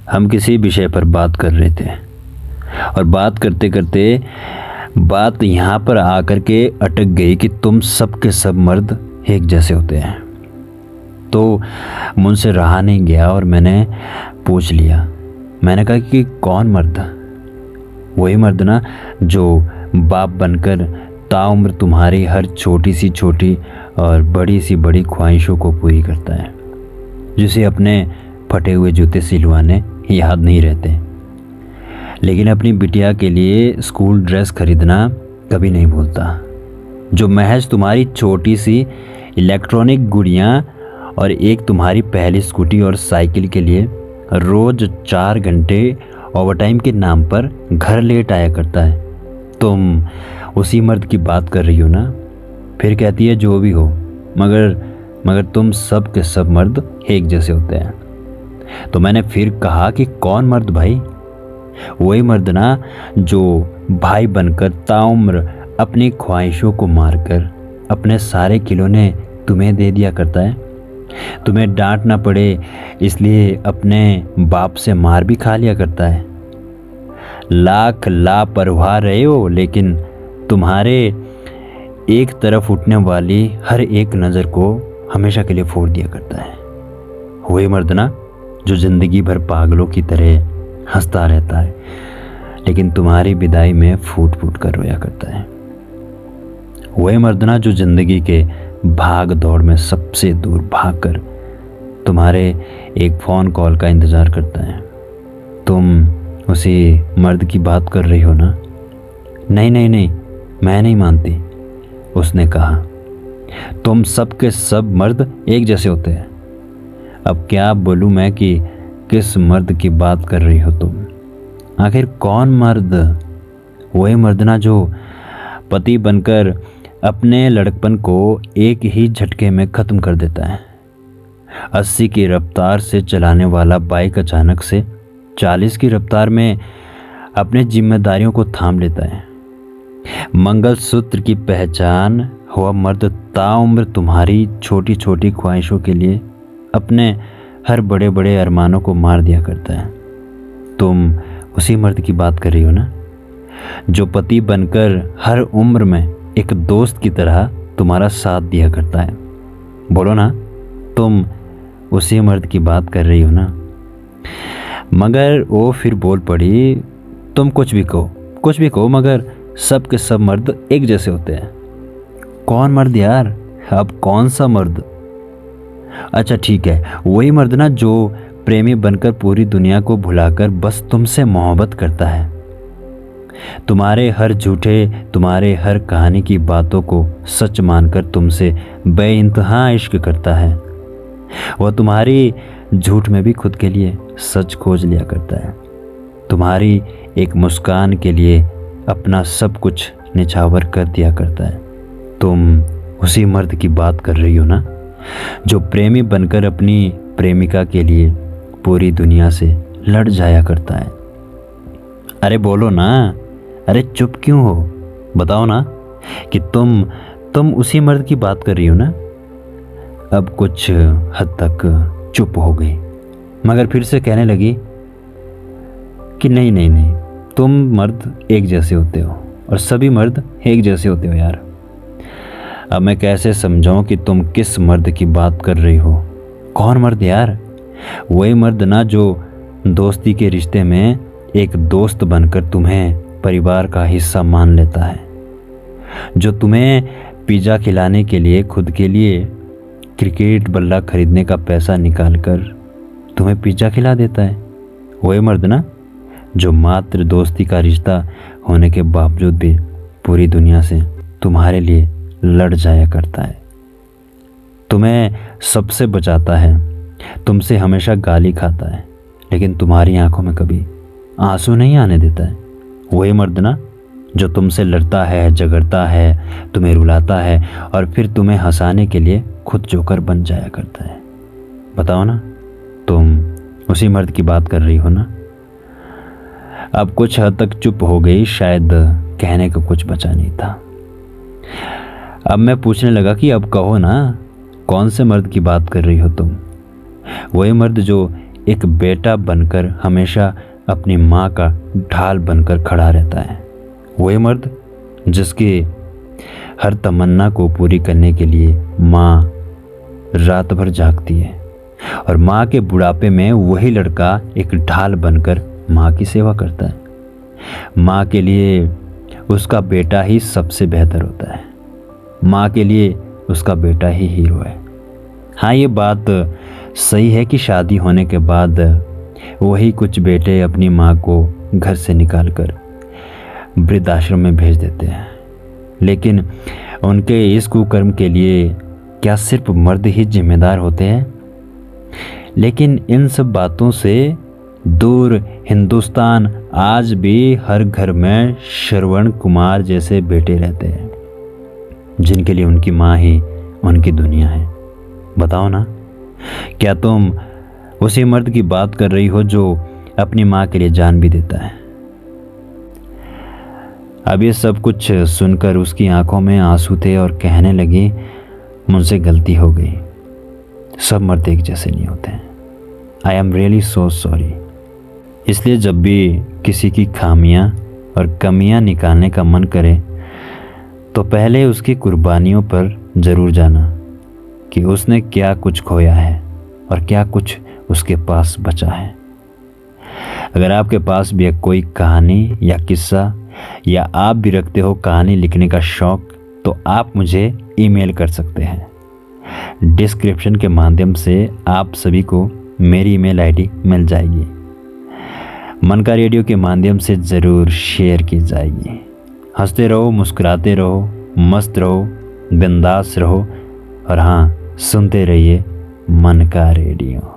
हम किसी विषय पर बात कर रहे थे और बात करते करते बात यहाँ पर आकर के अटक गई कि तुम सब के सब मर्द एक जैसे होते हैं। तो मुझसे रहा नहीं गया और मैंने पूछ लिया। मैंने कहा कि कौन मर्द? वही मर्द ना जो बाप बनकर ताउम्र तुम्हारी हर छोटी सी छोटी और बड़ी सी बड़ी ख्वाहिशों को पूरी करता है, जिसे अपने फटे हुए जूते सिलवाने याद नहीं रहते, लेकिन अपनी बिटिया के लिए स्कूल ड्रेस खरीदना कभी नहीं भूलता, जो महज तुम्हारी छोटी सी इलेक्ट्रॉनिक गुड़ियाँ और एक तुम्हारी पहली स्कूटी और साइकिल के लिए रोज़ 4 घंटे ओवरटाइम के नाम पर घर लेट आया करता है। तुम उसी मर्द की बात कर रही हो ना? फिर कहती है जो भी हो, मगर तुम सब के सब मर्द एक जैसे होते हैं। तो मैंने फिर कहा कि कौन मर्द भाई? वही मर्द ना जो भाई बनकर ताउम्र अपनी ख्वाहिशों को मारकर अपने सारे खिलौने तुम्हें दे दिया करता है। तुम्हें डांट ना पड़े इसलिए अपने बाप से मार भी खा लिया करता है। लाख लापरवाह रहे हो, लेकिन तुम्हारे एक तरफ उठने वाली हर एक नज़र को हमेशा के लिए फोड़ दिया करता है। वही मर्द ना जो ज़िंदगी भर पागलों की तरह हंसता रहता है, लेकिन तुम्हारी विदाई में फूट फूट कर रोया करता है। वही मर्द ना जो ज़िंदगी के भाग दौड़ में सबसे दूर भागकर तुम्हारे एक फ़ोन कॉल का इंतज़ार करता है। तुम उसी मर्द की बात कर रही हो ना? नहीं नहीं नहीं, मैं नहीं मानती, उसने कहा। तुम सब के सब मर्द एक जैसे होते हैं। अब क्या बोलूँ मैं कि किस मर्द की बात कर रही हो तुम? आखिर कौन मर्द? वही मर्द ना जो पति बनकर अपने लड़कपन को एक ही झटके में ख़त्म कर देता है। 80 की रफ्तार से चलाने वाला बाइक अचानक से 40 की रफ्तार में अपने जिम्मेदारियों को थाम लेता है। मंगलसूत्र की पहचान हुआ मर्द ताउम्र तुम्हारी छोटी छोटी ख्वाहिशों के लिए अपने हर बड़े बड़े अरमानों को मार दिया करता है। तुम उसी मर्द की बात कर रही हो ना, जो पति बनकर हर उम्र में एक दोस्त की तरह तुम्हारा साथ दिया करता है। बोलो ना, तुम उसी मर्द की बात कर रही हो ना? मगर वो फिर बोल पड़ी, तुम कुछ भी कहो, मगर सब के सब मर्द एक जैसे होते हैं। कौन मर्द यार? अब कौन सा मर्द? अच्छा ठीक है, वही मर्द ना जो प्रेमी बनकर पूरी दुनिया को भुलाकर बस तुमसे मोहब्बत करता है। तुम्हारे हर झूठे, तुम्हारे हर कहानी की बातों को सच मानकर तुमसे बेइंतहा इश्क करता है। वह तुम्हारी झूठ में भी खुद के लिए सच खोज लिया करता है। तुम्हारी एक मुस्कान के लिए अपना सब कुछ निछावर कर दिया करता है। तुम उसी मर्द की बात कर रही हो ना, जो प्रेमी बनकर अपनी प्रेमिका के लिए पूरी दुनिया से लड़ जाया करता है। अरे बोलो ना, अरे चुप क्यों हो? बताओ ना कि तुम उसी मर्द की बात कर रही हो ना? अब कुछ हद तक चुप हो गई, मगर फिर से कहने लगी कि नहीं नहीं नहीं, तुम मर्द एक जैसे होते हो और सभी मर्द एक जैसे होते हो यार। अब मैं कैसे समझाऊं कि तुम किस मर्द की बात कर रही हो? कौन मर्द यार? वही मर्द ना जो दोस्ती के रिश्ते में एक दोस्त बनकर तुम्हें परिवार का हिस्सा मान लेता है, जो तुम्हें पिज़्ज़ा खिलाने के लिए खुद के लिए क्रिकेट बल्ला खरीदने का पैसा निकालकर तुम्हें पिज़्ज़ा खिला देता है। वही मर्द ना जो मात्र दोस्ती का रिश्ता होने के बावजूद भी पूरी दुनिया से तुम्हारे लिए लड़ जाया करता है, तुम्हें सबसे बचाता है, तुमसे हमेशा गाली खाता है, लेकिन तुम्हारी आंखों में कभी आंसू नहीं आने देता है। वही मर्द ना जो तुमसे लड़ता है, झगड़ता है, तुम्हें रुलाता है और फिर तुम्हें हंसाने के लिए खुद जोकर बन जाया करता है। बताओ ना, तुम उसी मर्द की बात कर रही हो ना? अब कुछ हद तक चुप हो गई, शायद कहने को कुछ बचा नहीं था। अब मैं पूछने लगा कि अब कहो ना, कौन से मर्द की बात कर रही हो तुम? वही मर्द जो एक बेटा बनकर हमेशा अपनी माँ का ढाल बनकर खड़ा रहता है। वही मर्द जिसकी हर तमन्ना को पूरी करने के लिए माँ रात भर जागती है, और माँ के बुढ़ापे में वही लड़का एक ढाल बनकर माँ की सेवा करता है। माँ के लिए उसका बेटा ही सबसे बेहतर होता है। माँ के लिए उसका बेटा ही हीरो है। हाँ, ये बात सही है कि शादी होने के बाद वही कुछ बेटे अपनी माँ को घर से निकालकर वृद्धाश्रम में भेज देते हैं, लेकिन उनके इस कुकर्म के लिए क्या सिर्फ मर्द ही जिम्मेदार होते हैं? लेकिन इन सब बातों से दूर हिंदुस्तान आज भी हर घर में श्रवण कुमार जैसे बेटे रहते हैं, जिनके लिए उनकी माँ ही उनकी दुनिया है। बताओ ना, क्या तुम उसी मर्द की बात कर रही हो जो अपनी माँ के लिए जान भी देता है? अब ये सब कुछ सुनकर उसकी आंखों में आंसू थे और कहने लगी, मुझसे गलती हो गई। सब मर्द एक जैसे नहीं होते हैं। I am really so sorry. इसलिए जब भी किसी की खामियां और कमियां निकालने का मन करे तो पहले उसकी कुर्बानियों पर ज़रूर जाना कि उसने क्या कुछ खोया है और क्या कुछ उसके पास बचा है। अगर आपके पास भी कोई कहानी या किस्सा, या आप भी रखते हो कहानी लिखने का शौक़, तो आप मुझे ईमेल कर सकते हैं। डिस्क्रिप्शन के माध्यम से आप सभी को मेरी ईमेल आईडी मिल जाएगी। मन का रेडियो के माध्यम से ज़रूर शेयर की जाएगी। हंसते रहो, मुस्कुराते रहो, मस्त रहो, बिंदास रहो, और हाँ, सुनते रहिए मन का रेडियो।